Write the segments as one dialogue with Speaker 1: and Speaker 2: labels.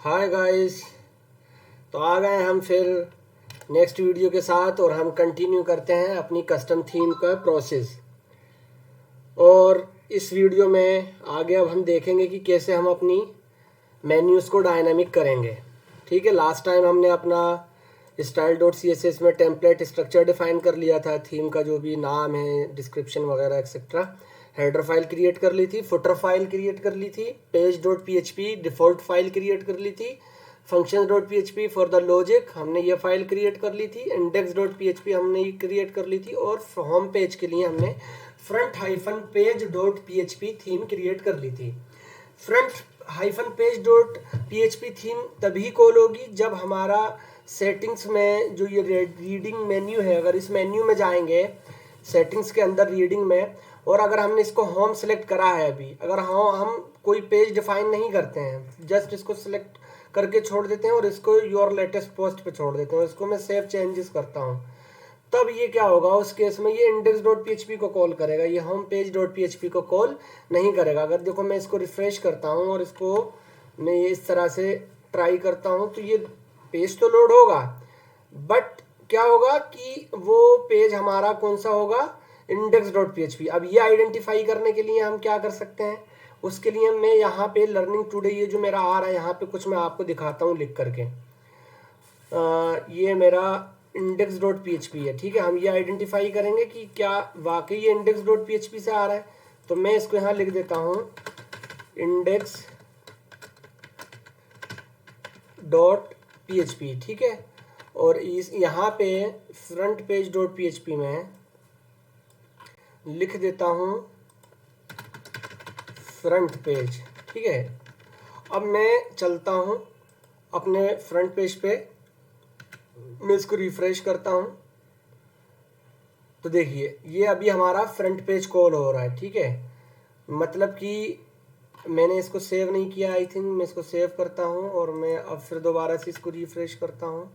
Speaker 1: Hi guys. तो आ गए हम फिर नेक्स्ट वीडियो के साथ और हम कंटिन्यू करते हैं अपनी कस्टम थीम का प्रोसेस। और इस वीडियो में आगे अब हम देखेंगे कि कैसे हम अपनी मेन्यूज़ को डायनामिक करेंगे। ठीक है, लास्ट टाइम हमने अपना style.css में टेम्पलेट स्ट्रक्चर डिफाइन कर लिया था, थीम का जो भी नाम है, डिस्क्रिप्शन वगैरह एक्सेट्रा। हेडर फाइल क्रिएट कर ली थी, फुटर फाइल क्रिएट कर ली थी, page.php डिफ़ॉल्ट फाइल क्रिएट कर ली थी, functions.php फॉर द लॉजिक हमने ये फाइल क्रिएट कर ली थी, index.php हमने ये क्रिएट कर ली थी, और होम पेज के लिए हमने front-page.php थीम क्रिएट कर ली थी। front-page.php थीम तभी कॉल होगी जब हमारा सेटिंग्स में जो ये रीडिंग मेन्यू है, अगर इस मेन्यू में जाएंगे सेटिंग्स के अंदर रीडिंग में, और अगर हमने इसको होम सेलेक्ट करा है, अभी अगर हम कोई पेज डिफाइन नहीं करते हैं, जस्ट इसको सिलेक्ट करके छोड़ देते हैं और इसको योर लेटेस्ट पोस्ट पे छोड़ देते हैं, इसको मैं सेव चेंजेस करता हूँ, तब ये क्या होगा उस केस में, ये index.php को कॉल करेगा, ये होम पेज.php को कॉल नहीं करेगा। अगर देखो मैं इसको रिफ्रेश करता हूँ और इसको मैं ये इस तरह से ट्राई करता हूँ तो ये पेज तो लोड होगा, बट क्या होगा कि वो पेज हमारा कौन सा होगा, index.php। अब ये आइडेंटिफाई करने के लिए हम क्या कर सकते हैं, उसके लिए मैं यहाँ पे लर्निंग टुडे ये जो मेरा आ रहा है यहाँ पे कुछ मैं आपको दिखाता हूँ लिख करके। ये मेरा index.php है। ठीक है, हम ये आइडेंटिफाई करेंगे कि क्या वाकई ये index.php से आ रहा है, तो मैं इसको यहाँ लिख देता हूँ index.php। ठीक है, और इस यहाँ पे फ्रंट पेज.php में लिख देता हूँ फ्रंट पेज। ठीक है, अब मैं चलता हूँ अपने फ्रंट पेज पे, मैं इसको रिफ्रेश करता हूँ तो देखिए ये अभी हमारा फ्रंट पेज कॉल हो रहा है। ठीक है, मतलब कि मैंने इसको सेव नहीं किया, आई थिंक मैं इसको सेव करता हूँ और मैं अब फिर दोबारा से इसको रिफ्रेश करता हूँ।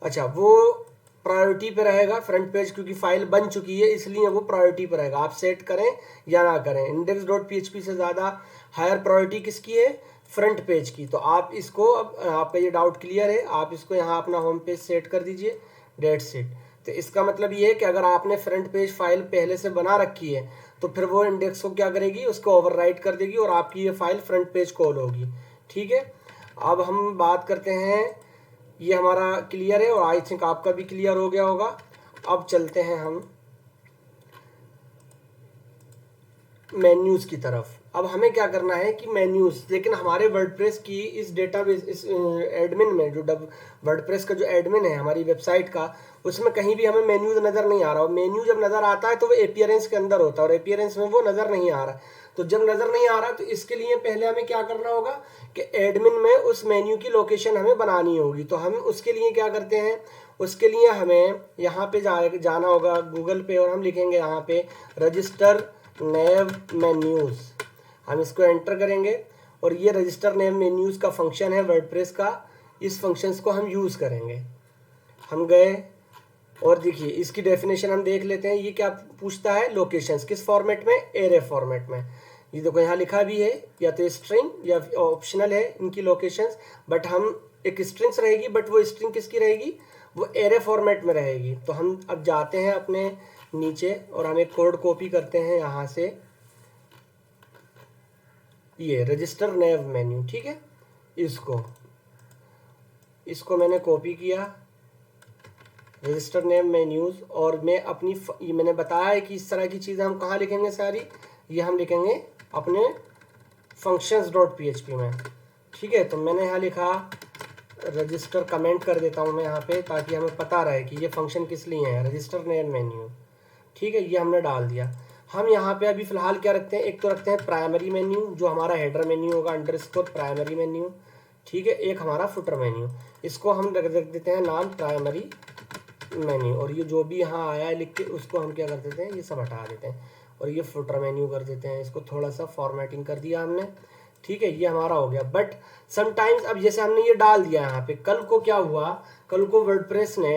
Speaker 1: अच्छा, वो प्रायोरिटी पे रहेगा फ्रंट पेज, क्योंकि फाइल बन चुकी है इसलिए वो प्रायोरिटी पे रहेगा, आप सेट करें या ना करें। index.php से ज़्यादा हायर प्रायोरिटी किसकी है, फ्रंट पेज की। तो आप इसको, अब आपका ये डाउट क्लियर है, आप इसको यहाँ अपना होम पेज सेट कर दीजिए, डेट्स इट। तो इसका मतलब ये है कि अगर आपने फ्रंट पेज फाइल पहले से बना रखी है तो फिर वो इंडेक्स को क्या करेगी, उसको ओवरराइट कर देगी और आपकी ये फाइल फ्रंट पेज कॉल होगी। ठीक है, अब हम बात करते हैं, ये हमारा क्लियर है और आई थिंक आपका भी क्लियर हो गया होगा। अब चलते हैं हम मेन्यूज़ की तरफ। अब हमें क्या करना है कि मेन्यूज़, लेकिन हमारे वर्डप्रेस की इस डेटाबेस, इस एडमिन में, जो वर्डप्रेस का जो एडमिन है हमारी वेबसाइट का, उसमें कहीं भी हमें मेन्यूज़ नज़र नहीं आ रहा। और मेन्यू जब नज़र आता है तो वो अपीयरेंस के अंदर होता है और अपीयरेंस में वो नज़र नहीं आ रहा। तो जब नज़र नहीं आ रहा तो इसके लिए पहले हमें क्या करना होगा कि एडमिन में उस मेन्यू की लोकेशन हमें बनानी होगी। तो हम उसके लिए क्या करते हैं, उसके लिए हमें यहाँ पे जाना होगा गूगल पे, और हम लिखेंगे यहाँ पे रजिस्टर नेव मेन्यूज़। हम इसको एंटर करेंगे और ये रजिस्टर नेव मेन्यूज़ का फंक्शन है वर्डप्रेस का, इस फंक्शंस को हम यूज़ करेंगे। हम गए और देखिए इसकी डेफिनेशन हम देख लेते हैं। ये क्या पूछता है, लोकेशंस किस फॉर्मेट में, एरे फॉर्मेट में। ये देखो यहाँ लिखा भी है, या तो स्ट्रिंग या ऑप्शनल है इनकी लोकेशंस, बट हम एक स्ट्रिंग्स रहेगी, बट वो स्ट्रिंग किसकी रहेगी, वो एरे फॉर्मेट में रहेगी। तो हम अब जाते हैं अपने नीचे और हम एक कोड कॉपी करते हैं यहाँ से, ये रजिस्टर नेव मेन्यू। ठीक है, इसको मैंने कॉपी किया, रजिस्टर नेम मेन्यूज़, और मैं अपनी ये मैंने बताया है कि इस तरह की चीज़ें हम कहाँ लिखेंगे सारी, ये हम लिखेंगे अपने functions.php में। ठीक है, तो मैंने यहाँ लिखा रजिस्टर, कमेंट कर देता हूँ मैं यहाँ पे ताकि हमें पता रहे कि ये फंक्शन किस लिए है, रजिस्टर नेम मेन्यू। ठीक है, ये हमने डाल दिया। हम यहाँ पे अभी फ़िलहाल क्या रखते हैं, एक तो रखते हैं प्राइमरी मेन्यू जो हमारा हेडर मेन्यू होगा, अंडरस्कोर प्राइमरी मेन्यू। ठीक है, एक हमारा फुटर मेन्यू, इसको हम रख देते हैं नाम प्राइमरी मेन्यू, और ये जो भी यहाँ आया है लिख के उसको हम क्या कर देते हैं, ये सब हटा देते हैं और ये फुटर मेन्यू कर देते हैं। इसको थोड़ा सा फॉर्मेटिंग कर दिया हमने। ठीक है, ये हमारा हो गया। बट समटाइम्स अब जैसे हमने ये डाल दिया यहाँ पे, कल को क्या हुआ, कल को वर्डप्रेस ने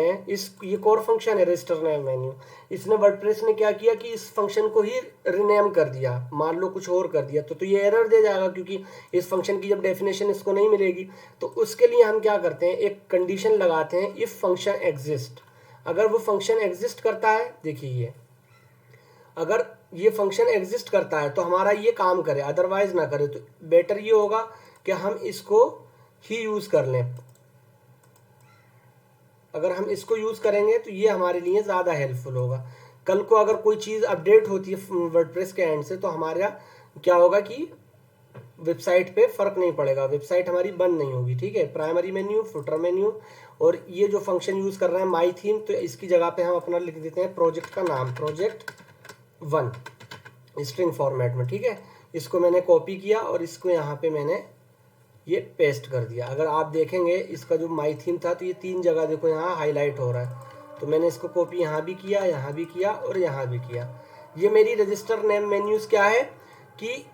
Speaker 1: ये कोर फंक्शन है रजिस्टर नेम मेन्यू, इसने वर्डप्रेस ने क्या किया कि इस फंक्शन को ही रिनेम कर दिया, मान लो कुछ और कर दिया, तो ये एरर दे जाएगा, क्योंकि इस फंक्शन की जब डेफिनेशन इसको नहीं मिलेगी। तो उसके लिए हम क्या करते हैं, एक कंडीशन लगाते हैं, इफ फंक्शन एग्जिस्ट। अगर वो फंक्शन एग्जिस्ट करता है, देखिए ये, अगर ये फंक्शन एग्जिस्ट करता है तो हमारा ये काम करे, अदरवाइज ना करे। तो बेटर ये होगा कि हम इसको ही यूज कर लें। अगर हम इसको यूज करेंगे तो ये हमारे लिए ज्यादा हेल्पफुल होगा। कल को अगर कोई चीज अपडेट होती है वर्डप्रेस के एंड से, तो हमारा क्या होगा कि वेबसाइट पे फर्क नहीं पड़ेगा, वेबसाइट हमारी बंद नहीं होगी। ठीक है, प्राइमरी मेन्यू, फुटर मेन्यू, और ये जो फंक्शन यूज कर रहे हैं माई थीम, तो इसकी जगह पे हम अपना लिख देते हैं प्रोजेक्ट का नाम, प्रोजेक्ट 1 स्ट्रिंग फॉर्मेट में। ठीक है, इसको मैंने कॉपी किया और इसको यहाँ पे मैंने ये पेस्ट कर दिया। अगर आप देखेंगे इसका जो माई थीम था, तो ये 3 जगह देखो यहाँ हाईलाइट हो रहा है। तो मैंने इसको कॉपी यहाँ भी किया, यहाँ भी किया और यहाँ भी किया। ये मेरी रजिस्टर नेम मेन्यूज क्या है कि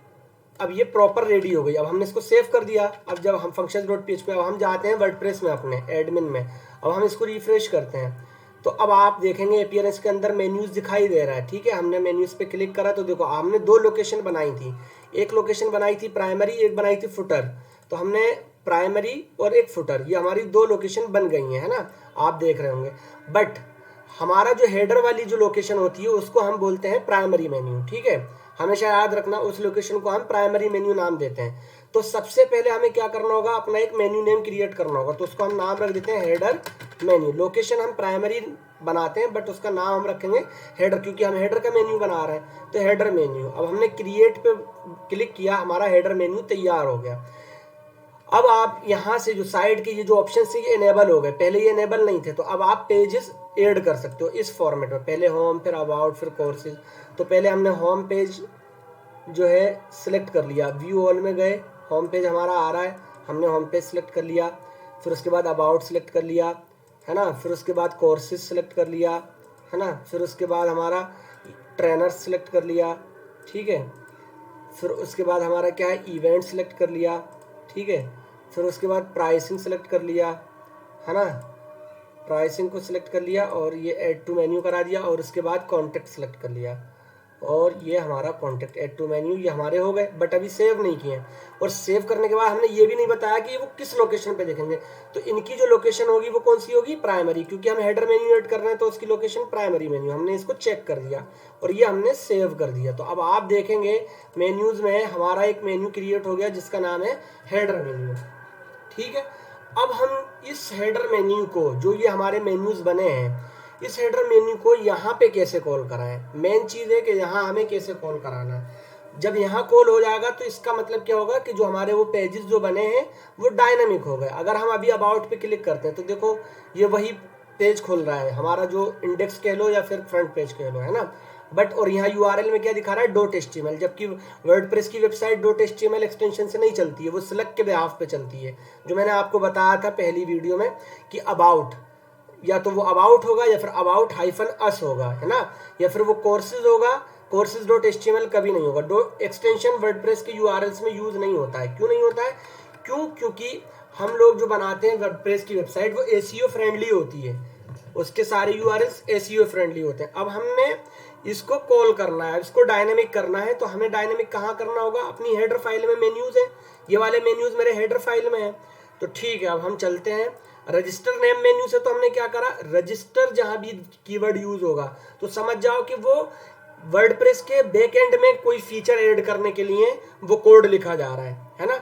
Speaker 1: अब ये प्रॉपर रेडी हो गई। अब हमने इसको सेव कर दिया। अब जब हम functions.php, अब हम जाते हैं वर्डप्रेस में अपने एडमिन में, अब हम इसको रिफ्रेश करते हैं, तो अब आप देखेंगे अपीयरेंस के अंदर मेन्यूज दिखाई दे रहा है। ठीक है, हमने मेन्यूज पे क्लिक करा तो देखो हमने 2 लोकेशन बनाई थी, एक लोकेशन बनाई थी प्राइमरी, एक बनाई थी फुटर। तो हमने प्राइमरी और एक फुटर, ये हमारी 2 लोकेशन बन गई है ना, आप देख रहे होंगे। बट हमारा जो हेडर वाली जो लोकेशन होती है उसको हम बोलते हैं प्राइमरी मेन्यू। ठीक है, हमेशा याद रखना, उस लोकेशन को हम प्राइमरी मेन्यू नाम देते हैं। तो सबसे पहले हमें क्या करना होगा, अपना एक मेन्यू नेम क्रिएट करना होगा। तो उसको हम नाम रख देते हैं हेडर मेन्यू। लोकेशन हम प्राइमरी बनाते हैं बट उसका नाम हम रखेंगे हेडर, क्योंकि हम हेडर का मेन्यू बना रहे हैं। तो हेडर मेन्यू, अब हमने क्रिएट पे क्लिक किया, हमारा हेडर मेन्यू तैयार हो गया। अब आप यहाँ से जो साइड के ये जो ऑप्शन से ये इनेबल हो गए, पहले ये इनेबल नहीं थे। तो अब आप पेजेस ऐड कर सकते हो इस फॉर्मेट में, पहले होम, फिर अबाउट, फिर कोर्सेज। तो पहले हमने होम पेज जो है सिलेक्ट कर लिया, व्यू ऑल में गए, होम पेज हमारा आ रहा है, हमने होम पेज सिलेक्ट कर लिया। फिर उसके बाद अबाउट सिलेक्ट कर लिया, है ना, फिर उसके बाद कोर्सेज सिलेक्ट कर लिया, है ना, फिर उसके बाद हमारा ट्रेनर्स सिलेक्ट कर लिया। ठीक है, फिर उसके बाद हमारा क्या है, इवेंट सिलेक्ट कर लिया। ठीक है, फिर उसके बाद प्राइसिंग सिलेक्ट कर लिया, है ना, प्राइसिंग को सिलेक्ट कर लिया और ये ऐड टू मेन्यू करा दिया, और उसके बाद कॉन्टेक्ट सिलेक्ट कर लिया, और ये हमारा कॉन्टेक्ट ऐड टू मेन्यू, ये हमारे हो गए। बट अभी सेव नहीं किए, और सेव करने के बाद हमने ये भी नहीं बताया कि वो किस लोकेशन पे देखेंगे। तो इनकी जो लोकेशन होगी वो कौन सी होगी, प्राइमरी, क्योंकि हम हेडर मेन्यू ऐड कर रहे हैं तो उसकी लोकेशन प्राइमरी मेन्यू, हमने इसको चेक कर दिया और ये हमने सेव कर दिया। तो अब आप देखेंगे मेन्यूज में हमारा एक मेन्यू क्रिएट हो गया जिसका नाम है हेडर मेन्यू। ठीक है, अब हम इस हेडर मेन्यू को, जो ये हमारे मेन्यूज बने हैं, इस हेडर मेन्यू को यहाँ पे कैसे कॉल कराएं। मेन चीज़ है कि यहाँ हमें कैसे कॉल कराना है। जब यहाँ कॉल हो जाएगा तो इसका मतलब क्या होगा कि जो हमारे वो पेजेस जो बने हैं वो डायनामिक हो गए। अगर हम अभी अबाउट पे क्लिक करते हैं तो देखो ये वही पेज खुल रहा है, हमारा जो इंडेक्स कह लो या फिर फ्रंट पेज कह लो, है ना। बट और यहाँ URL में क्या दिखा रहा है, .html, जबकि वर्डप्रेस की वेबसाइट .html एक्सटेंशन से नहीं चलती है, वो सिलेक्ट के बिहाफ पे चलती है। जो मैंने आपको बताया था पहली वीडियो में कि अबाउट, या तो वो अबाउट होगा या फिर अबाउट -us होगा, है ना, या फिर वो कोर्सेज होगा, courses.html कभी नहीं होगा। एक्सटेंशन वर्डप्रेस के URLs में यूज नहीं होता है। क्यों नहीं होता है, क्योंकि हम लोग जो बनाते हैं वर्डप्रेस की वेबसाइट वो SEO फ्रेंडली होती है, उसके सारे URLs SEO फ्रेंडली होते हैं। अब हमने इसको कॉल करना है, इसको डायनेमिक करना है, तो हमें डायनेमिक कहाँ करना होगा, अपनी हेडर फाइल में मेन्यूज है, ये वाले मेन्यूज मेरे हेडर फाइल में है। तो ठीक है, अब हम चलते हैं रजिस्टर नेम मेन्यू से। तो हमने क्या करा, रजिस्टर जहां भी कीवर्ड यूज होगा तो समझ जाओ कि वो वर्डप्रेस के बैक एंड में कोई फीचर ऐड करने के लिए वो कोड लिखा जा रहा है ना।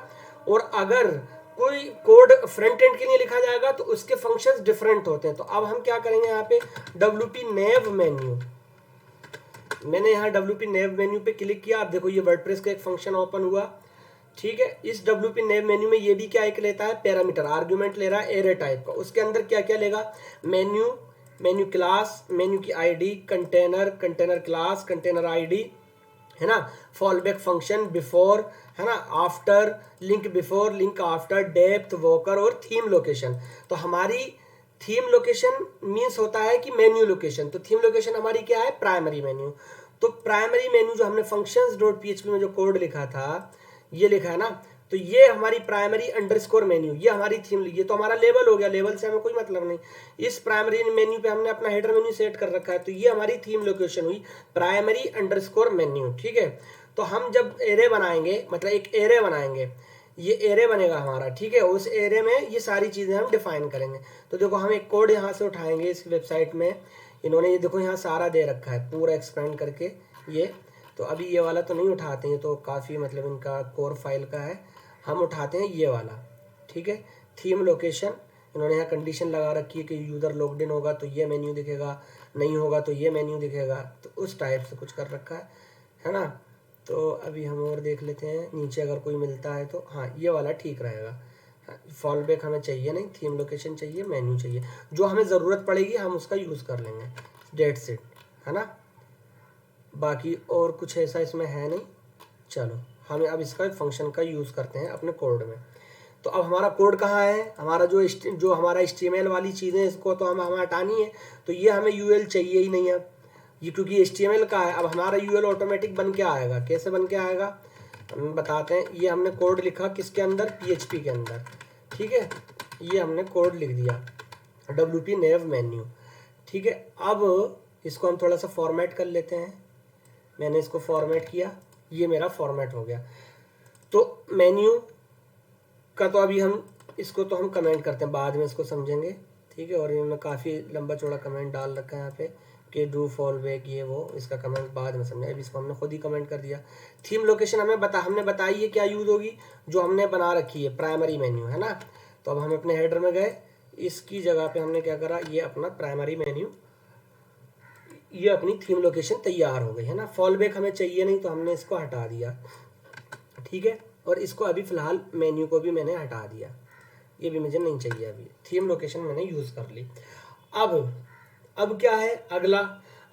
Speaker 1: और अगर कोई कोड फ्रंट एंड के लिए लिखा जाएगा तो उसके फंक्शंस डिफरेंट होते हैं। तो अब हम क्या करेंगे, यहाँ पे WP नेव मेन्यू, मैंने यहाँ WP नेव मेन्यू पे क्लिक किया। आप देखो ये वर्डप्रेस का एक फंक्शन ओपन हुआ। ठीक है, इस WP नेम मेन्यू में ये भी क्या एक लेता है, पैरामीटर आर्गुमेंट ले रहा है एरे टाइप का। उसके अंदर क्या क्या लेगा, मेन्यू, मेन्यू क्लास, मेन्यू की ID, container, container class, container ID, है ना, फॉलबैक फंक्शन, बिफोर, है ना, after, link before, link after, depth, walker और थीम लोकेशन। तो हमारी थीम लोकेशन मीन्स होता है कि मेन्यू लोकेशन, तो थीम लोकेशन हमारी क्या है, प्राइमरी मेन्यू। तो प्राइमरी मेन्यू जो हमने functions.php में जो कोड लिखा था, ये लिखा है ना, तो तो ये हमारी प्राइमरी अंडरस्कोर मेन्यू, ये हमारी थीम, ये तो हमारा लेबल हो गया, लेबल से हमें कोई मतलब नहीं। इस प्राइमरी मेन्यू पे हमने अपना हेडर मेन्यू सेट कर रखा है, तो ये हमारी थीम लोकेशन हुई प्राइमरी अंडरस्कोर मेन्यू, ठीक है। तो हम जब एरे बनाएंगे, मतलब एक एरे बनाएंगे, ये एरे बनेगा हमारा, ठीक है। उस एरे में ये सारी चीज़ें हम डिफाइन करेंगे। तो देखो हम एक कोड यहाँ से उठाएंगे, इस वेबसाइट में इन्होंने ये देखो यहाँ सारा दे रखा है पूरा एक्सपेंड करके ये। तो अभी ये वाला तो नहीं उठाते हैं, तो काफ़ी मतलब इनका कोर फाइल का है, हम उठाते हैं ये वाला, ठीक है। थीम लोकेशन इन्होंने यहाँ कंडीशन लगा रखी है कि यूज़र लॉग्ड इन होगा तो ये मेन्यू दिखेगा, नहीं होगा तो ये मेन्यू दिखेगा, तो उस टाइप से कुछ कर रखा है ना। तो अभी हम और देख लेते हैं नीचे अगर कोई मिलता है तो। हाँ ये वाला ठीक रहेगा। फॉल बैक हमें चाहिए नहीं, थीम लोकेशन चाहिए, मेन्यू चाहिए, जो हमें ज़रूरत पड़ेगी हम उसका यूज़ कर लेंगे, डेट्स इट, है ना। बाकी और कुछ ऐसा इसमें है नहीं। चलो हमें अब इसका फंक्शन का यूज़ करते हैं अपने कोड में। तो अब हमारा कोड कहाँ है, हमारा जो हमारा HTML वाली चीज़ें, इसको तो हमें हटानी है, तो ये हमें UL चाहिए ही नहीं अब ये, क्योंकि HTML का है। अब हमारा UL ऑटोमेटिक बन के आएगा, कैसे बन के आएगा हम बताते हैं। ये हमने कोड लिखा किसके अंदर, PHP के अंदर, ठीक है। ये हमने कोड लिख दिया WP nav मेन्यू, ठीक है। अब इसको हम थोड़ा सा फॉर्मेट कर लेते हैं, मैंने इसको फॉर्मेट किया, ये मेरा फॉर्मेट हो गया। तो मेन्यू का तो अभी हम इसको तो हम कमेंट करते हैं, बाद में इसको समझेंगे, ठीक है। और इन्होंने काफ़ी लंबा चौड़ा कमेंट डाल रखा है यहाँ पे कि डू फॉल बैक, ये वो, इसका कमेंट बाद में समझा, अभी इसको हमने खुद ही कमेंट कर दिया। थीम लोकेशन हमने बताई है क्या यूज़ होगी, जो हमने बना रखी है प्राइमरी मेन्यू, है ना। तो अब हम अपने हेडर में गए, इसकी जगह पे हमने क्या करा, ये अपना प्राइमरी मेन्यू, ये अपनी थीम लोकेशन तैयार हो गई, है ना। फॉल बैक हमें चाहिए नहीं तो हमने इसको हटा दिया, ठीक है। और इसको अभी फ़िलहाल मेन्यू को भी मैंने हटा दिया, ये भी मुझे नहीं चाहिए, अभी थीम लोकेशन मैंने यूज़ कर ली। अब क्या है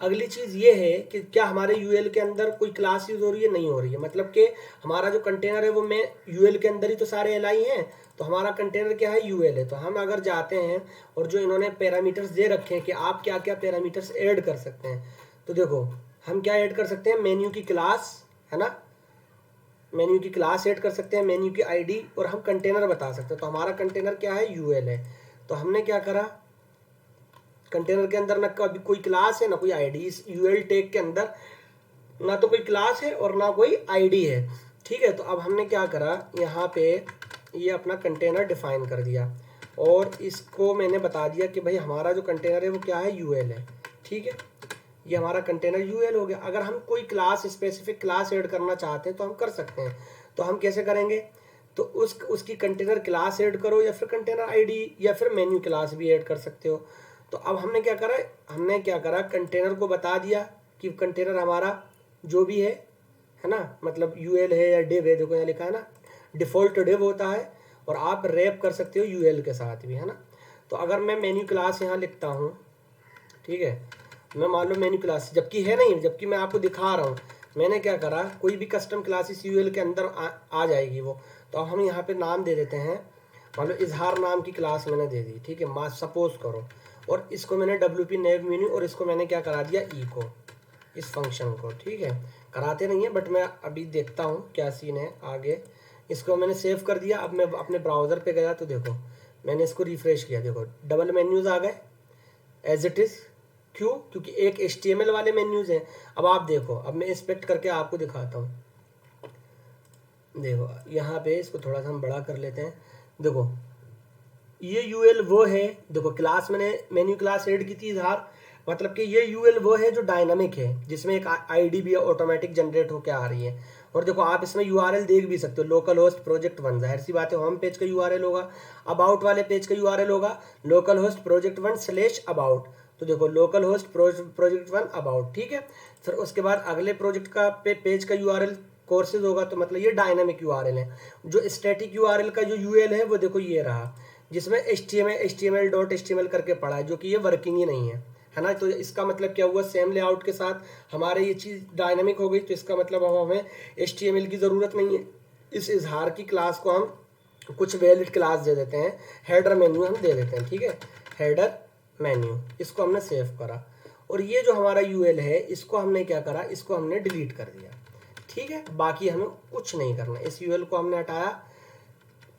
Speaker 1: अगली चीज़ ये है कि क्या हमारे यूएल के अंदर कोई क्लास यूज़ हो रही है, नहीं हो रही है। मतलब कि हमारा जो कंटेनर है वो मैं यूएल के अंदर ही तो सारे एलआई हैं, तो हमारा कंटेनर क्या है, यूएल है। तो हम अगर जाते हैं और जो इन्होंने पैरामीटर्स दे रखे हैं कि आप क्या क्या पैरामीटर्स ऐड कर सकते हैं, तो देखो हम क्या ऐड कर सकते हैं, मेन्यू की क्लास, है ना, मेन्यू की क्लास ऐड कर सकते हैं, मेन्यू की आईडी, और हम कंटेनर बता सकते हैं। तो हमारा कंटेनर क्या है, यूएल है। तो हमने क्या करा, कंटेनर के अंदर ना कभी कोई क्लास है ना कोई आईडी, इस यूएल टैग के अंदर ना तो कोई क्लास है और ना कोई आईडी है, ठीक है। तो अब हमने क्या करा, यहाँ पे ये अपना कंटेनर डिफाइन कर दिया और इसको मैंने बता दिया कि भाई हमारा जो कंटेनर है वो क्या है, यूएल है, ठीक है। ये हमारा कंटेनर यूएल हो गया। अगर हम कोई क्लास, स्पेसिफिक क्लास ऐड करना चाहते हैं तो हम कर सकते हैं। तो हम कैसे करेंगे, तो उसकी कंटेनर क्लास ऐड करो, या फिर कंटेनर आईडी, या फिर मेन्यू क्लास भी ऐड कर सकते हो। तो अब हमने क्या करा, कंटेनर को बता दिया कि कंटेनर हमारा जो भी है ना, मतलब यूएल है या डिव है, देखो यहाँ लिखा है ना, डिफ़ॉल्ट डिव होता है, और आप रैप कर सकते हो यूएल के साथ भी, है ना। तो अगर मैं मेन्यू क्लास यहाँ लिखता हूँ, ठीक है, मैं मान लो मेन्यू क्लास, जबकि है नहीं, जबकि मैं आपको दिखा रहा हूँ, मैंने क्या करा, कोई भी कस्टम क्लास इस यूएल के अंदर आ जाएगी वो। तो अब हम यहाँ पे नाम दे देते हैं, मान लो इजहार नाम की क्लास मैंने दे दी, ठीक है, सपोज करो, और इसको मैंने WP nav मेन्यू, और इसको मैंने क्या करा दिया, को, इस फंक्शन को, ठीक है। कराते नहीं है बट मैं अभी देखता हूँ क्या सीन है आगे। इसको मैंने सेव कर दिया। अब मैं अपने ब्राउज़र पे गया तो देखो मैंने इसको रिफ्रेश किया, देखो डबल मेन्यूज़ आ गए एज इट इज़। क्यों, क्योंकि एक HTML वाले मेन्यूज़ हैं। अब आप देखो, अब मैं इंस्पेक्ट करके आपको दिखाता हूँ। देखो यहाँ पे इसको थोड़ा सा हम बड़ा कर लेते हैं। देखो ये यूएल वो है, देखो क्लास मैंने मेन्यू क्लास ऐड की थी इजहार, मतलब कि ये यूएल वो है जो डायनामिक है, जिसमें एक आईडी भी ऑटोमेटिक जनरेट होकर आ रही है। और देखो आप इसमें यूआरएल देख भी सकते हो, लोकल होस्ट प्रोजेक्ट 1, जाहिर सी बात है होम पेज का यूआरएल होगा, अबाउट वाले पेज का यूआरएल होगा लोकल होस्ट प्रोजेक्ट 1/about। तो देखो लोकल होस्ट प्रोजेक्ट 1 अबाउट, ठीक है। फिर उसके बाद अगले प्रोजेक्ट का पेज का यूआरएल कोर्सेज होगा, तो मतलब ये डायनामिक यूआरएल है। जो स्टैटिक यूआरएल का जो यूएल है वो देखो ये रहा, जिसमें HTML करके पड़ा है, जो कि ये वर्किंग ही नहीं है ना। तो इसका मतलब क्या हुआ, सेम लेआउट के साथ हमारे ये चीज़ डायनामिक हो गई, तो इसका मतलब अब हमें HTML की ज़रूरत नहीं है। इस इजहार की क्लास को हम कुछ वैलिड क्लास दे देते हैं, हेडर मेन्यू हम दे देते हैं, ठीक है, हेडर मेन्यू। इसको हमने सेव करा, और ये जो हमारा यूएल है इसको हमने क्या करा, इसको हमने डिलीट कर दिया, ठीक है। बाकी हमें कुछ नहीं करना, इस यूएल को हमने हटाया,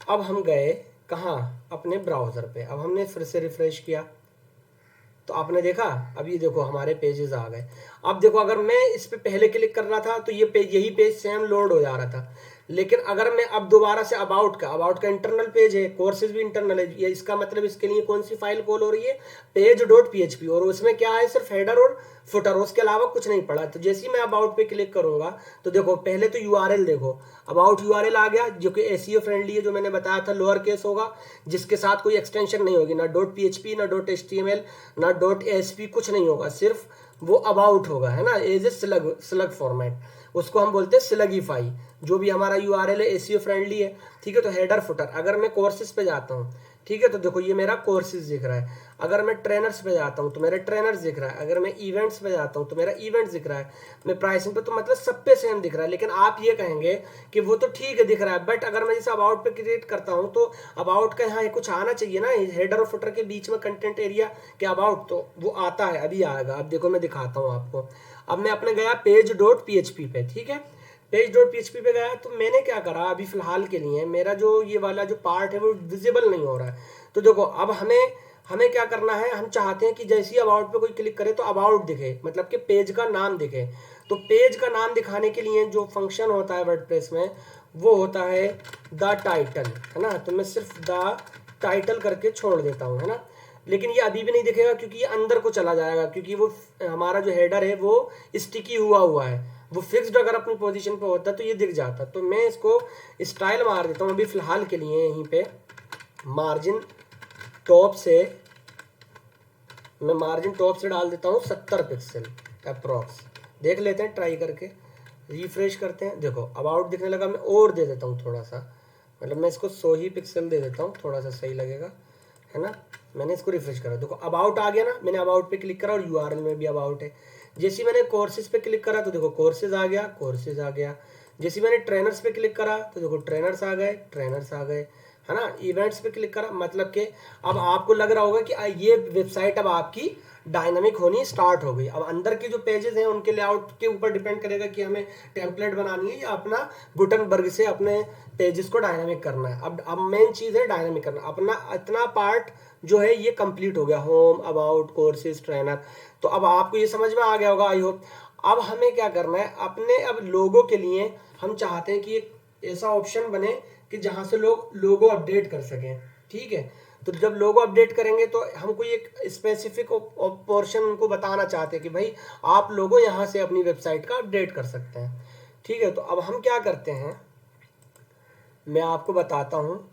Speaker 1: अब हम गए कहाँ, अपने ब्राउज़र पे। अब हमने फिर से रिफ्रेश किया तो आपने देखा, अब ये देखो हमारे पेजेस आ गए। अब देखो अगर मैं इस पे पहले क्लिक कर रहा था तो ये पेज, यही पेज सेम लोड हो जा रहा था। लेकिन अगर मैं अब दोबारा से अबाउट का इंटरनल पेज है, कोर्सेज भी इंटरनल है, ये इसका मतलब इसके लिए कौन सी फाइल कॉल हो रही है, page.php, और उसमें क्या है, सिर्फ हेडर और फुटर, उसके अलावा कुछ नहीं पड़ा। तो जैसे ही मैं अबाउट पे क्लिक करूंगा तो देखो पहले तो यूआरएल देखो, अबाउट यूआरएल आ गया जो कि एसईओ फ्रेंडली है, जो मैंने बताया था लोअर केस होगा, जिसके साथ कोई एक्सटेंशन नहीं होगी, ना .php ना .html ना .asp, कुछ नहीं होगा, सिर्फ वो अबाउट होगा, है ना, एज ए स्लग फॉर्मेट, उसको हम बोलते हैं स्लगीफाई। जो भी हमारा यूआरएल है एसईओ फ्रेंडली है, ठीक है। तो हेडर फुटर, अगर मैं कोर्सेज पे जाता हूँ, ठीक है, तो देखो ये मेरा कोर्सेज दिख रहा है। अगर मैं ट्रेनर्स पे जाता हूँ तो मेरा ट्रेनर्स दिख रहा है। अगर मैं इवेंट्स पे जाता हूँ तो मेरा इवेंट्स दिख रहा है। मैं प्राइसिंग पे, तो मतलब सब पे सेम दिख रहा है। लेकिन आप ये कहेंगे कि वो तो ठीक है दिख रहा है, बट अगर मैं जैसे अबाउट पे क्रिएट करता हूँ तो अबाउट का यहाँ कुछ आना चाहिए ना, हेडर और फुटर के बीच में कंटेंट एरिया के अबाउट, तो वो आता है, अभी आएगा। अब देखो मैं दिखाता हूँ आपको। अब मैं अपने गया page.php पे, ठीक है, page.php पे गया तो मैंने क्या करा, अभी फिलहाल के लिए मेरा जो ये वाला जो पार्ट है वो विजिबल नहीं हो रहा है। तो देखो अब हमें हमें क्या करना है, हम चाहते हैं कि जैसे ही अबाउट पे कोई क्लिक करे तो अबाउट दिखे, मतलब कि पेज का नाम दिखे। तो पेज का नाम दिखाने के लिए जो फंक्शन होता है वर्डप्रेस में, वो होता है द टाइटल, है ना। तो मैं सिर्फ द टाइटल करके छोड़ देता हूँ, है ना। लेकिन ये अभी भी नहीं दिखेगा क्योंकि ये अंदर को चला जाएगा, क्योंकि वो हमारा जो हेडर है वो स्टिकी हुआ हुआ है, वो फिक्स्ड अगर अपनी पोजीशन पे होता तो ये दिख जाता। तो मैं इसको स्टाइल मार देता हूँ अभी फिलहाल के लिए, यहीं पे मार्जिन टॉप से, मैं मार्जिन टॉप से डाल देता हूँ 70 पिक्सल अप्रॉक्स। देख लेते हैं ट्राई करके, रिफ्रेश करते हैं, देखो अबाउट दिखने लगा। मैं और दे देता हूँ थोड़ा सा, मतलब मैं इसको 100 ही पिक्सल दे देता हूँ, थोड़ा सा सही लगेगा, है ना। मैंने इसको रिफ्रेश करा, देखो अबाउट आ गया ना। मैंने अबाउट पे क्लिक करा और यूआरएल में भी अबाउट है। जैसे मैंने कोर्सेज पे क्लिक करा तो देखो कोर्सेज आ गया, कोर्सेज आ गया। जैसे मैंने ट्रेनर्स पे क्लिक करा तो देखो ट्रेनर्स आ गए, ट्रेनर्स आ गए, है ना। इवेंट्स पे क्लिक करा, मतलब कि अब आपको लग रहा होगा कि ये वेबसाइट अब आपकी डायनामिक होनी स्टार्ट हो गई। अब अंदर के जो पेजेस हैं उनके लेआउट के ऊपर डिपेंड करेगा कि हमें टेम्पलेट बनानी है या अपना गुटनबर्ग से अपने पेजेस को डायनामिक करना है। अब मेन चीज़ है डायनामिक करना। अपना इतना पार्ट जो है ये कंप्लीट हो गया, होम, अबाउट, कोर्सेज, ट्रेनर। तो अब आपको ये समझ में आ गया होगा आई होप। अब हमें क्या करना है, अपने अब लोगों के लिए हम चाहते हैं कि एक ऐसा ऑप्शन बने कि जहां से लोग लोगो अपडेट कर सकें, ठीक है। तो जब लोगो अपडेट करेंगे तो हमको एक स्पेसिफिक पोर्शन उनको बताना चाहते हैं कि भाई आप लोगो यहाँ से अपनी वेबसाइट का अपडेट कर सकते हैं, ठीक है। तो अब हम क्या करते हैं, मैं आपको बताता हूँ।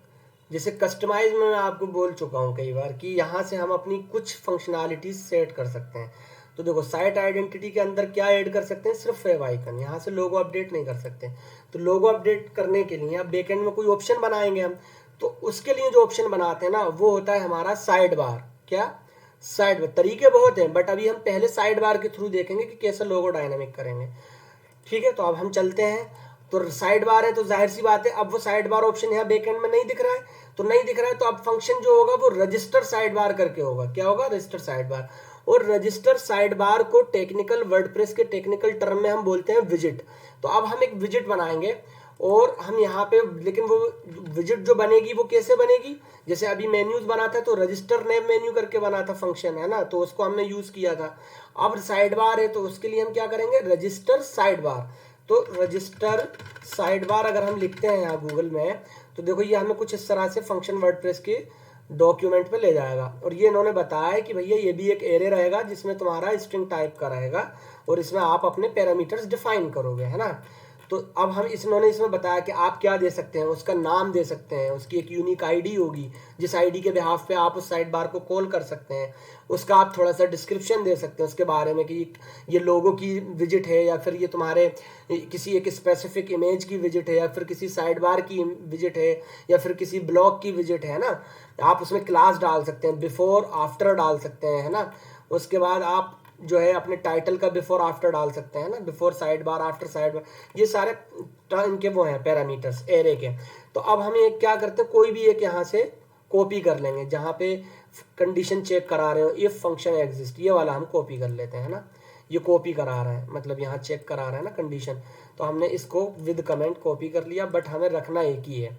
Speaker 1: जैसे कस्टमाइज में मैं आपको बोल चुका हूँ कई बार कि यहाँ से हम अपनी कुछ फंक्शनैलिटीज सेट कर सकते हैं। तो देखो साइट आइडेंटिटी के अंदर क्या ऐड कर सकते हैं, सिर्फ फेव आइकन, यहाँ से लोगो अपडेट नहीं कर सकते। तो लोगो अपडेट करने के लिए अब बैकएंड में कोई ऑप्शन बनाएंगे हम, तो उसके लिए जो ऑप्शन बनाते हैं ना वो होता है हमारा साइड बार। क्या, साइड बार। तरीके बहुत हैं बट अभी हम पहले साइड बार के थ्रू देखेंगे कि कैसे लोगो डायनामिक करेंगे, ठीक है। तो अब हम चलते हैं, तो साइड बार है तो जाहिर सी बात है अब वो साइड बार ऑप्शन यहाँ बैकएंड में नहीं दिख रहा है, तो नहीं दिख रहा है। तो अब फंक्शन जो होगा वो रजिस्टर साइड बार करके होगा। क्या होगा, रजिस्टर साइड बार। और रजिस्टर साइड बार को टेक्निकल वर्डप्रेस के टेक्निकल टर्म में हम बोलते हैं विजिट। तो अब हम एक विजिट बनाएंगे और हम यहाँ पे, लेकिन वो विजिट जो बनेगी वो कैसे बनेगी, जैसे अभी मेन्यूज बना था तो रजिस्टर नेम मेन्यू करके बना था फंक्शन, है ना, तो उसको हमने यूज किया था। अब साइड बार है तो उसके लिए हम क्या करेंगे, रजिस्टर साइड बार। तो रजिस्टर साइड बार अगर हम लिखते हैं यहाँ गूगल में तो देखो ये हमें कुछ इस तरह से फंक्शन वर्डप्रेस के डॉक्यूमेंट पे ले जाएगा। और ये इन्होंने बताया है कि भैया ये भी एक एरे रहेगा जिसमें तुम्हारा स्ट्रिंग टाइप का रहेगा और इसमें आप अपने पैरामीटर्स डिफाइन करोगे, है ना। तो अब हम इन्होंने इसमें बताया कि आप क्या दे सकते हैं, उसका नाम दे सकते हैं, उसकी एक यूनिक आईडी होगी जिस आईडी के बिहाफ पे आप उस साइड बार को कॉल कर सकते हैं। उसका आप थोड़ा सा डिस्क्रिप्शन दे सकते हैं उसके बारे में कि ये लोगों की विजिट है या फिर ये तुम्हारे किसी एक स्पेसिफिक इमेज की विजिट है या फिर किसी साइड बार की विजिट है या फिर किसी ब्लॉग की विजिट है ना। आप उसमें क्लास डाल सकते हैं, बिफोर आफ्टर डाल सकते हैं, है ना। उसके बाद आप जो है अपने टाइटल का बिफोर आफ्टर डाल सकते हैं ना, before side bar, after side bar, ये सारे इनके वो हैं पैरामीटर्स एरे के। तो अब हम ये क्या करते हैं, कोई भी एक यहाँ से कॉपी कर लेंगे जहाँ पे कंडीशन चेक करा रहे हो, इफ फंक्शन एग्जिस्ट, ये वाला हम कॉपी कर लेते हैं ना। ये कॉपी करा रहा है मतलब यहाँ चेक करा रहा है ना कंडीशन, तो हमने इसको विद कमेंट कॉपी कर लिया, बट हमें रखना एक ही है।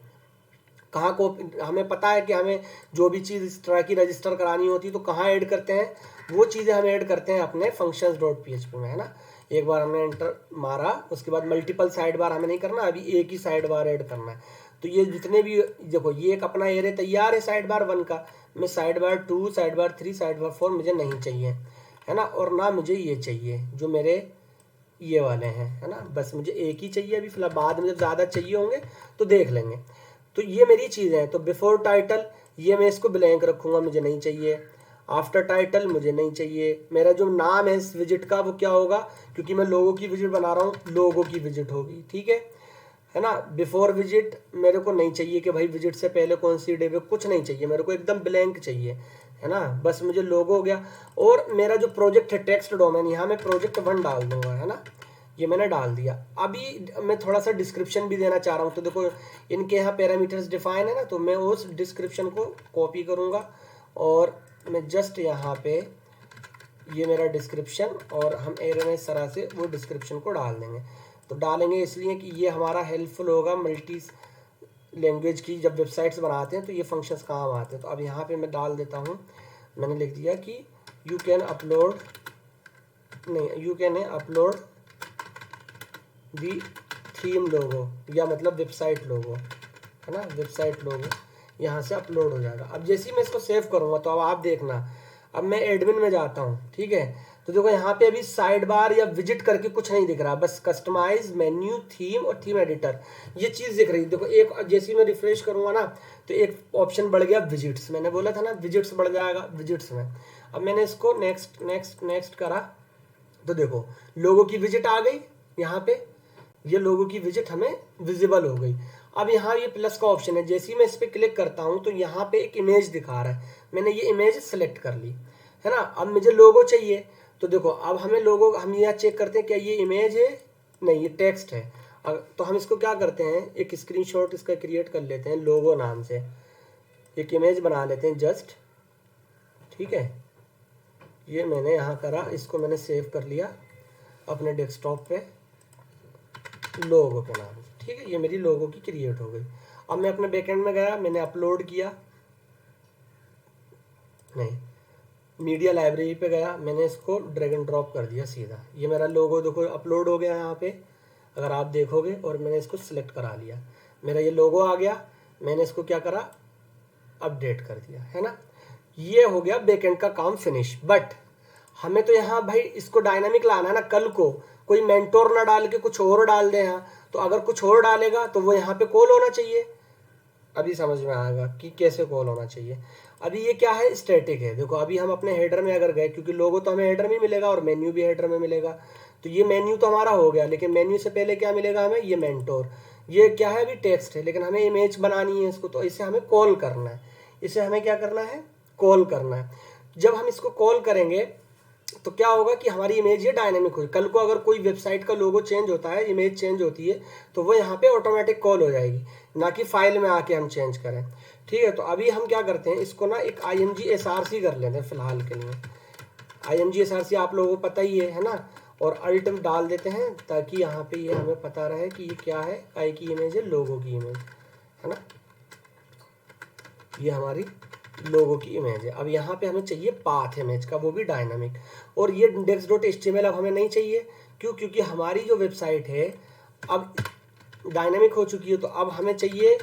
Speaker 1: कहाँ को हमें पता है कि हमें जो भी चीज़ इस तरह की रजिस्टर करानी होती है तो कहाँ ऐड करते हैं, वो चीज़ें हम ऐड करते हैं अपने functions.php में, है ना। एक बार हमने एंटर मारा, उसके बाद मल्टीपल साइड बार हमें नहीं करना, अभी एक ही साइड बार ऐड करना है। तो ये जितने भी देखो, ये एक अपना एरे तैयार है साइड बार 1 का, मैं side bar 2, side bar 3, side bar 4 मुझे नहीं चाहिए, है ना। और ना मुझे ये चाहिए जो मेरे ये वाले हैं, है ना। बस मुझे एक ही चाहिए अभी फिलहाल, बाद में जब ज़्यादा चाहिए होंगे तो देख लेंगे। तो ये मेरी चीज़ें हैं। तो बिफोर टाइटल ये मैं इसको ब्लैंक रखूँगा, मुझे नहीं चाहिए। आफ्टर टाइटल मुझे नहीं चाहिए। मेरा जो नाम है इस विजिट का वो क्या होगा, क्योंकि मैं लोगों की विजिट बना रहा हूँ, लोगों की विजिट होगी, ठीक है ना। बिफोर विजिट मेरे को नहीं चाहिए कि भाई विजिट से पहले कौन सी डे पे, कुछ नहीं चाहिए मेरे को, एकदम ब्लैंक चाहिए, है ना। बस मुझे लोगो हो गया। और मेरा जो प्रोजेक्ट है टेक्स्ट डोमेन, यहाँ मैं प्रोजेक्ट 1 डाल दूंगा, है ना। ये मैंने डाल दिया। अभी मैं थोड़ा सा डिस्क्रिप्शन भी देना चाह रहा हूँ। तो देखो इनके यहाँ पैरामीटर्स डिफाइन है ना, तो मैं उस डिस्क्रिप्शन को कॉपी करूँगा और मैं जस्ट यहाँ पे ये मेरा डिस्क्रिप्शन, और हम एरे में इस तरह से वो डिस्क्रिप्शन को डाल देंगे। तो डालेंगे इसलिए कि ये हमारा हेल्पफुल होगा मल्टी लैंग्वेज की, जब वेबसाइट्स बनाते हैं तो ये फंक्शंस काम आते हैं। तो अब यहाँ पे मैं डाल देता हूँ, मैंने लिख दिया कि you can upload the theme logo, या मतलब वेबसाइट लोगो, है ना। वेबसाइट लोगो यहाँ से अपलोड हो जाएगा। अब जैसे ही मैं इसको सेव करूँगा तो अब आप देखना, अब मैं एडमिन में जाता हूँ, ठीक है। तो देखो यहाँ पे अभी साइड बार या विजिट करके कुछ नहीं दिख रहा, बस कस्टमाइज, मेन्यू, थीम और थीम एडिटर ये चीज़ दिख रही है। देखो एक जैसे ही मैं रिफ्रेश करूँगा ना तो एक ऑप्शन बढ़ गया विजिट्स, मैंने बोला था ना विजिट्स बढ़ जाएगा विजिट्स में। अब मैंने इसको नेक्स्ट नेक्स्ट नेक्स्ट करा तो देखो लोगों की विजिट आ गई, यहाँ पे ये लोगों की विजिट हमें विजिबल हो गई। अब यहाँ ये प्लस का ऑप्शन है, जैसे ही मैं इस पर क्लिक करता हूँ तो यहाँ पे एक इमेज दिखा रहा है, मैंने ये इमेज सेलेक्ट कर ली, है ना। अब मुझे लोगो चाहिए, तो देखो अब हमें लोगो, हम यहाँ चेक करते हैं क्या ये इमेज है, नहीं ये टेक्स्ट है। अब तो हम इसको क्या करते हैं, एक स्क्रीनशॉट इसका क्रिएट कर लेते हैं, लोगो नाम से एक इमेज बना लेते हैं जस्ट, ठीक है। ये मैंने यहाँ करा, इसको मैंने सेव कर लिया अपने डेस्कटॉप पे लोगो के नाम से, ठीक है। ये मेरी लोगो की क्रिएट हो गई। अब मैं अपने बैकएंड में गया, मैंने अपलोड किया, नहीं मीडिया लाइब्रेरी पे गया, मैंने इसको ड्रैग एंड ड्रॉप कर दिया सीधा, ये मेरा लोगो देखो अपलोड हो गया यहाँ पे अगर आप देखोगे, और मैंने इसको सिलेक्ट करा लिया, मेरा ये लोगो आ गया। मैंने इसको क्या करा, अपडेट कर दिया, है ना। ये हो गया बैकएंड का काम फिनिश। बट हमें तो यहाँ भाई इसको डायनामिक लाना है ना, कल को कोई मेंटोर ना डाल के कुछ और डाल दे यहाँ, तो अगर कुछ और डालेगा तो वो यहाँ पे कॉल होना चाहिए। अभी समझ में आएगा कि कैसे कॉल होना चाहिए। अभी ये क्या है, स्टैटिक है। देखो अभी हम अपने हेडर में अगर गए, क्योंकि लोगो तो हमें हेडर में मिलेगा और मेन्यू भी हेडर में मिलेगा, तो ये मेन्यू तो हमारा हो गया, लेकिन मेन्यू से पहले क्या मिलेगा हमें, ये मेंटोर। ये क्या है, अभी टेक्स्ट है, लेकिन हमें इमेज बनानी है इसको, तो इसे हमें कॉल करना है, इसे हमें क्या करना है, कॉल करना है। जब हम इसको कॉल करेंगे तो क्या होगा कि हमारी इमेज ये डायनेमिक हुई, कल को अगर कोई वेबसाइट का लोगो चेंज होता है, इमेज चेंज होती है, तो वो यहाँ पे ऑटोमेटिक कॉल हो जाएगी, ना कि फाइल में आके हम चेंज करें, ठीक है। तो अभी हम क्या करते हैं, इसको ना एक img कर लेते हैं फिलहाल के लिए। img आप लोगों को पता ही है ना। और अल्ट डाल देते हैं ताकि यहाँ पे ये हमें पता रहे कि ये क्या है, आई की इमेज है, लोगो की इमेज, है ना। ये हमारी लोगो की इमेज है। अब यहाँ पे हमें चाहिए पाथ इमेज का, वो भी डायनामिक। और ये index.html अब हमें नहीं चाहिए, क्यों, क्योंकि हमारी जो वेबसाइट है अब डायनामिक हो चुकी है। तो अब हमें चाहिए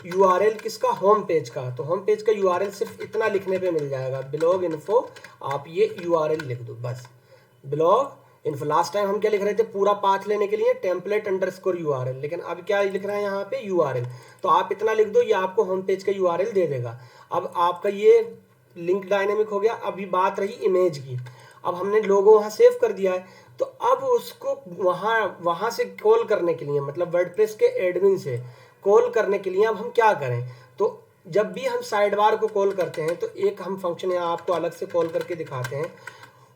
Speaker 1: URL किसका, होम पेज का। तो होम पेज का URL सिर्फ इतना लिखने पे मिल जाएगा, ब्लॉग इन्फो, आप ये URL लिख दो बस, ब्लॉग इन्फो। लास्ट टाइम हम क्या लिख रहे थे, पूरा पाथ लेने के लिए टेम्पलेट_URL, लेकिन अब क्या लिख रहे हैं यहाँ पे, URL। तो आप इतना लिख दो, ये आपको होम पेज का URL दे देगा। अब आपका ये लिंक डायनेमिक हो गया। अभी बात रही इमेज की, अब हमने लोगो वहाँ सेव कर दिया है, तो अब उसको वहाँ से कॉल करने के लिए, मतलब वर्डप्रेस के एडमिन से कॉल करने के लिए अब हम क्या करें। तो जब भी हम साइड बार को कॉल करते हैं तो एक हम फंक्शन यहाँ आपको अलग से कॉल करके दिखाते हैं।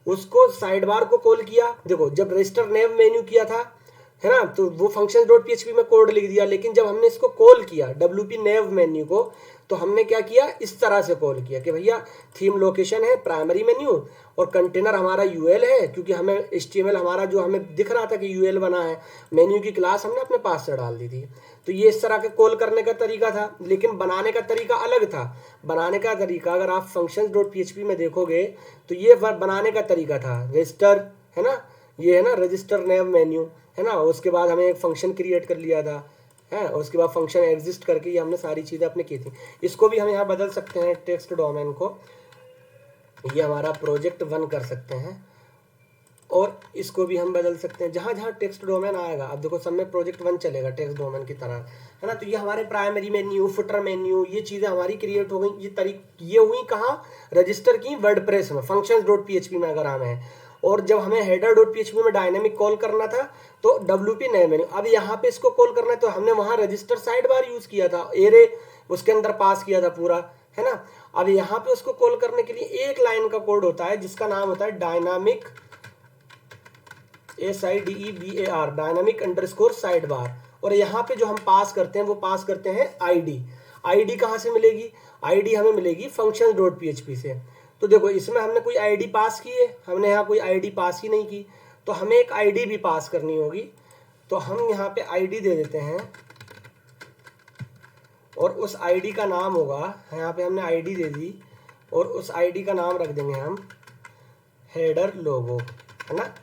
Speaker 1: उसको साइड बार को कॉल किया, देखो जब रजिस्टर नेम मेन्यू किया था है ना। तो वो functions.php में कोड लिख दिया, लेकिन जब हमने इसको कॉल किया wp nav मेन्यू को, तो हमने क्या किया, इस तरह से कॉल किया कि भैया थीम लोकेशन है प्राइमरी मेन्यू और कंटेनर हमारा यूएल है, क्योंकि हमें एचटीएमएल हमारा जो हमें दिख रहा था कि यूएल बना है, मेन्यू की क्लास हमने अपने पास से डाल दी थी। तो ये इस तरह के कॉल करने का तरीका था, लेकिन बनाने का तरीका अलग था। बनाने का तरीका अगर आप functions.php में देखोगे तो ये बनाने का तरीका था रजिस्टर, है ना, ये है ना रजिस्टर नेव मेन्यू, है ना। उसके बाद हमें एक फंक्शन क्रिएट कर लिया था, है, उसके बाद फंक्शन एग्जिस्ट करके ये हमने सारी चीज़ें अपने की थी। इसको भी हम यहाँ बदल सकते हैं, टेक्स्ट डोमेन को ये हमारा प्रोजेक्ट 1 कर सकते हैं, और इसको भी हम बदल सकते हैं। जहाँ जहाँ टेक्स्ट डोमेन आएगा, अब देखो सब में प्रोजेक्ट 1 चलेगा टेक्स्ट डोमेन की तरह, है ना। तो ये हमारे प्राइमरी मेन्यू, फुटर मेन्यू, ये चीज़ें हमारी क्रिएट हो गई। ये हुई कहाँ, रजिस्टर की वर्डप्रेस में, functions.php में अगर हमें, और जब हमें header.php में डायनेमिक कॉल करना था तो wp नए मेन्यू। अब यहाँ पे इसको कॉल करना है तो हमने वहाँ रजिस्टर साइड बार यूज़ किया था, एरे उसके अंदर पास किया था पूरा, है ना। अब यहाँ पे उसको कॉल करने के लिए एक लाइन का कोड होता है जिसका नाम होता है dynamic SIDEBAR, dynamic underscore side bar. और यहाँ पे जो हम पास करते हैं वो पास करते हैं आईडी। आईडी कहाँ से मिलेगी, आईडी हमें मिलेगी functions.php से। तो देखो इसमें हमने कोई आईडी पास की है, हमने यहाँ कोई आईडी पास ही नहीं की, तो हमें एक आईडी भी पास करनी होगी। तो हम यहाँ पे आईडी दे देते हैं, और उस आईडी का नाम होगा, यहाँ पे हमने आईडी दे दी, और उस आईडी का नाम रख देंगे हम हेडर लोगो, है ना।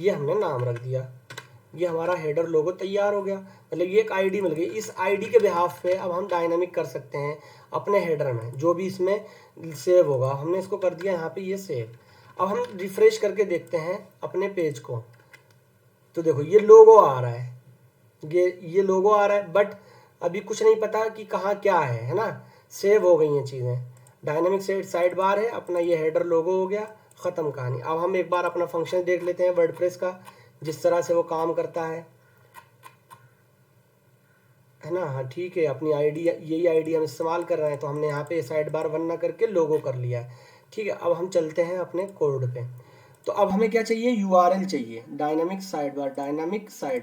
Speaker 1: ये हमने नाम रख दिया, ये हमारा हेडर लोगो तैयार हो गया, मतलब ये एक आईडी मिल गई। इस आईडी के बिहाफ पे अब हम डायनामिक कर सकते हैं अपने हेडर में, जो भी इसमें सेव होगा। हमने इसको कर दिया यहाँ पे ये सेव। अब हम रिफ्रेश करके देखते हैं अपने पेज को, तो देखो ये लोगो आ रहा है, ये लोगो आ रहा है, बट अभी कुछ नहीं पता कि कहाँ क्या है ना। सेव हो गई हैं चीज़ें, डायनामिक साइड बार है, अपना ये हेडर लोगो हो गया, ख़त्म कहानी। अब हम एक बार अपना फंक्शन देख लेते हैं वर्डप्रेस का, जिस तरह से वो काम करता है ना। हाँ ठीक है, अपनी आईडी, यही आईडी हम इस्तेमाल कर रहे हैं, तो हमने यहाँ पे साइड बार 1 ना करके लोगो कर लिया है। ठीक है, अब हम चलते हैं अपने कोड पे। तो अब हमें क्या चाहिए, यूआरएल चाहिए, डायनामिक साइड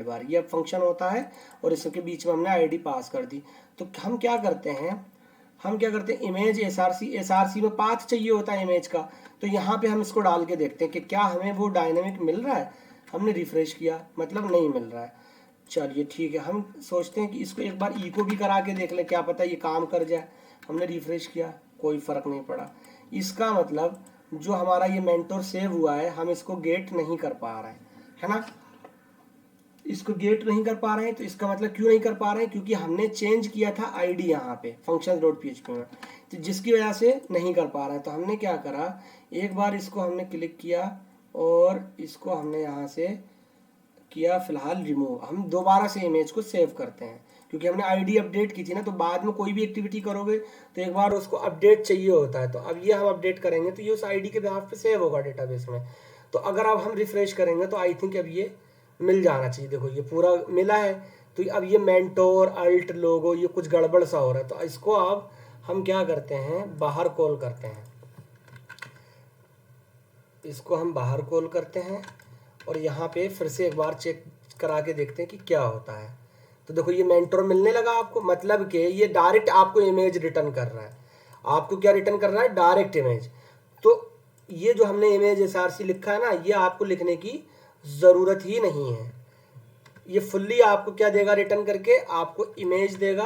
Speaker 1: बार ये फंक्शन होता है, और इसके बीच में हमने आईडी पास कर दी। तो हम क्या करते हैं, इमेज एसआरसी में पाथ चाहिए होता है इमेज का। तो यहाँ पे हम इसको डाल के देखते हैं कि क्या हमें वो डायनेमिक मिल रहा है। हमने रिफ्रेश किया, मतलब नहीं मिल रहा है। चलिए ठीक है, हम सोचते हैं कि इसको एक बार इको भी करा के देख लें, क्या पता ये काम कर जाए। हमने रिफ्रेश किया, कोई फ़र्क नहीं पड़ा। इसका मतलब जो हमारा ये मेंटोर सेव हुआ है, हम इसको गेट नहीं कर पा रहे हैं, है ना। इसको गेट नहीं कर पा रहे हैं, तो इसका मतलब क्यों नहीं कर पा रहे हैं, क्योंकि हमने चेंज किया था आईडी यहाँ पे functions.php में, तो जिसकी वजह से नहीं कर पा रहा है। तो हमने क्या करा, एक बार इसको हमने क्लिक किया और इसको हमने यहाँ से किया फिलहाल रिमूव। हम दोबारा से इमेज को सेव करते हैं, क्योंकि हमने आईडी अपडेट की थी ना, तो बाद में कोई भी एक्टिविटी करोगे तो एक बार उसको अपडेट चाहिए होता है। तो अब ये हम अपडेट करेंगे तो ये उस आईडी के बिहाफ पे सेव होगा डेटाबेस में। तो अगर अब हम रिफ्रेश करेंगे तो आई थिंक अब ये मिल जाना चाहिए। देखो ये पूरा मिला है। तो अब ये मेंटोर अल्ट लोगो ये कुछ गड़बड़ सा हो रहा है, तो इसको अब हम क्या करते हैं, बाहर कॉल करते हैं। इसको हम बाहर कॉल करते हैं, और यहाँ पे फिर से एक बार चेक करा के देखते हैं कि क्या होता है। तो देखो ये मेंटोर मिलने लगा आपको, मतलब कि ये डायरेक्ट आपको इमेज रिटर्न कर रहा है। आपको क्या रिटर्न कर रहा है, डायरेक्ट इमेज। तो ये जो हमने इमेज एसआरसी लिखा है ना, ये आपको लिखने की ज़रूरत ही नहीं है। ये फुल्ली आपको क्या देगा, रिटर्न करके आपको इमेज देगा।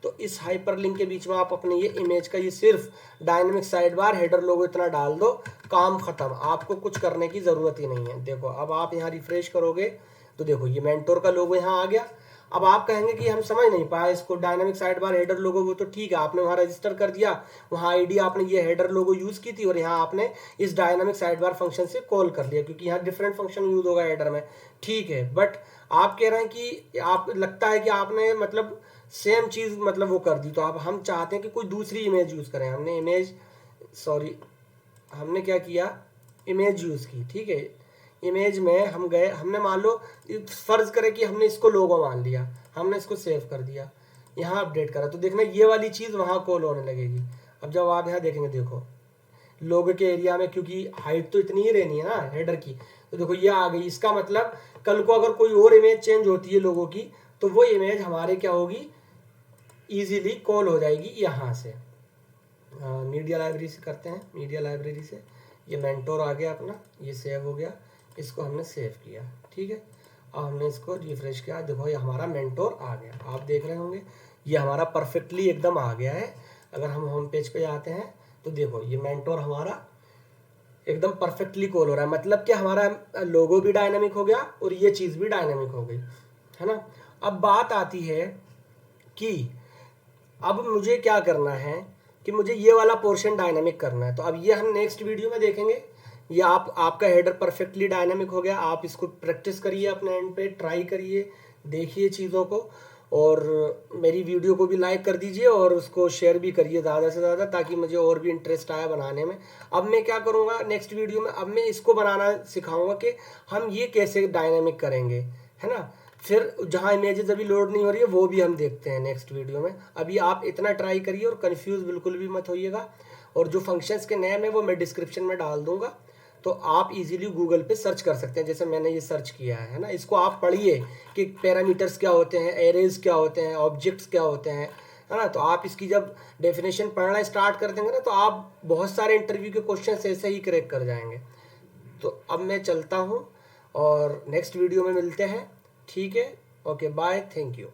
Speaker 1: तो इस हाइपरलिंक के बीच में आप अपने ये इमेज का ये सिर्फ डायनेमिक साइड बार हेडर लोगो इतना डाल दो, काम खत्म, आपको कुछ करने की ज़रूरत ही नहीं है। देखो अब आप यहाँ रिफ्रेश करोगे तो देखो ये मेंटोर का लोगो यहाँ आ गया। अब आप कहेंगे कि हम समझ नहीं पाए इसको, डायनामिक साइड बार हेडर लोगो, वो तो ठीक है, आपने वहाँ रजिस्टर कर दिया, वहाँ आईडी आपने ये हेडर लोगो यूज़ की थी, और यहाँ आपने इस डायनामिक साइड बार फंक्शन से कॉल कर लिया, क्योंकि यहाँ डिफरेंट फंक्शन यूज़ होगा हेडर में। ठीक है, बट आप कह रहे हैं कि आप लगता है कि आपने मतलब सेम चीज़ मतलब वो कर दी। तो अब हम चाहते हैं कि कोई दूसरी इमेज यूज़ करें। हमने क्या किया, इमेज यूज़ की। ठीक है, इमेज में हम गए, हमने मान लो फर्ज करें कि हमने इसको लोगो मान लिया, हमने इसको सेव कर दिया, यहाँ अपडेट करा, तो देखना ये वाली चीज़ वहाँ कॉल होने लगेगी। अब जब आप यहाँ देखेंगे, देखो लोगो के एरिया में, क्योंकि हाइट तो इतनी ही रहनी है ना हेडर की। तो देखो ये आ गई, इसका मतलब कल को अगर कोई और इमेज चेंज होती है लोगों की तो वो इमेज हमारे क्या होगी, इजीली कॉल हो जाएगी यहाँ से। मीडिया लाइब्रेरी से करते हैं, मीडिया लाइब्रेरी से ये मेंटोर आ गया अपना, ये सेव हो गया, इसको हमने सेव किया, ठीक है। अब हमने इसको रिफ्रेश किया, देखो ये हमारा मेंटोर आ गया, आप देख रहे होंगे ये हमारा परफेक्टली एकदम आ गया है। अगर हम होम पेज पे जाते हैं तो देखो ये मेंटोर हमारा एकदम परफेक्टली कॉल हो रहा है, मतलब कि हमारा लोगो भी डायनामिक हो गया और ये चीज़ भी डायनामिक हो गई, है ना। अब बात आती है कि अब मुझे क्या करना है कि मुझे ये वाला पोर्शन डायनामिक करना है, तो अब ये हम नेक्स्ट वीडियो में देखेंगे। ये आपका हेडर परफेक्टली डायनामिक हो गया, आप इसको प्रैक्टिस करिए अपने एंड पे, ट्राई करिए, देखिए चीज़ों को, और मेरी वीडियो को भी लाइक कर दीजिए और उसको शेयर भी करिए ज़्यादा से ज़्यादा, ताकि मुझे और भी इंटरेस्ट आया बनाने में। अब मैं क्या करूँगा नेक्स्ट वीडियो में, अब मैं इसको बनाना सिखाऊंगा कि हम ये कैसे डायनामिक करेंगे, है ना। फिर जहाँ इमेजेस अभी लोड नहीं हो रही है वो भी हम देखते हैं नेक्स्ट वीडियो में। अभी आप इतना ट्राई करिए और कंफ्यूज बिल्कुल भी मत होइएगा, और जो फंक्शंस के नेम है वो मैं डिस्क्रिप्शन में डाल दूंगा, तो आप इजीली गूगल पे सर्च कर सकते हैं, जैसे मैंने ये सर्च किया है ना। इसको आप पढ़िए कि पैरामीटर्स क्या होते हैं, एरेज क्या होते हैं, ऑब्जेक्ट्स क्या होते हैं, है ना। तो आप इसकी जब डेफिनेशन पढ़ना स्टार्ट कर देंगे ना तो आप बहुत सारे इंटरव्यू के क्वेश्चन ऐसे ही क्रैक कर जाएंगे। तो अब मैं चलता हूँ और नेक्स्ट वीडियो में मिलते हैं, ठीक है। Okay bye, thank you.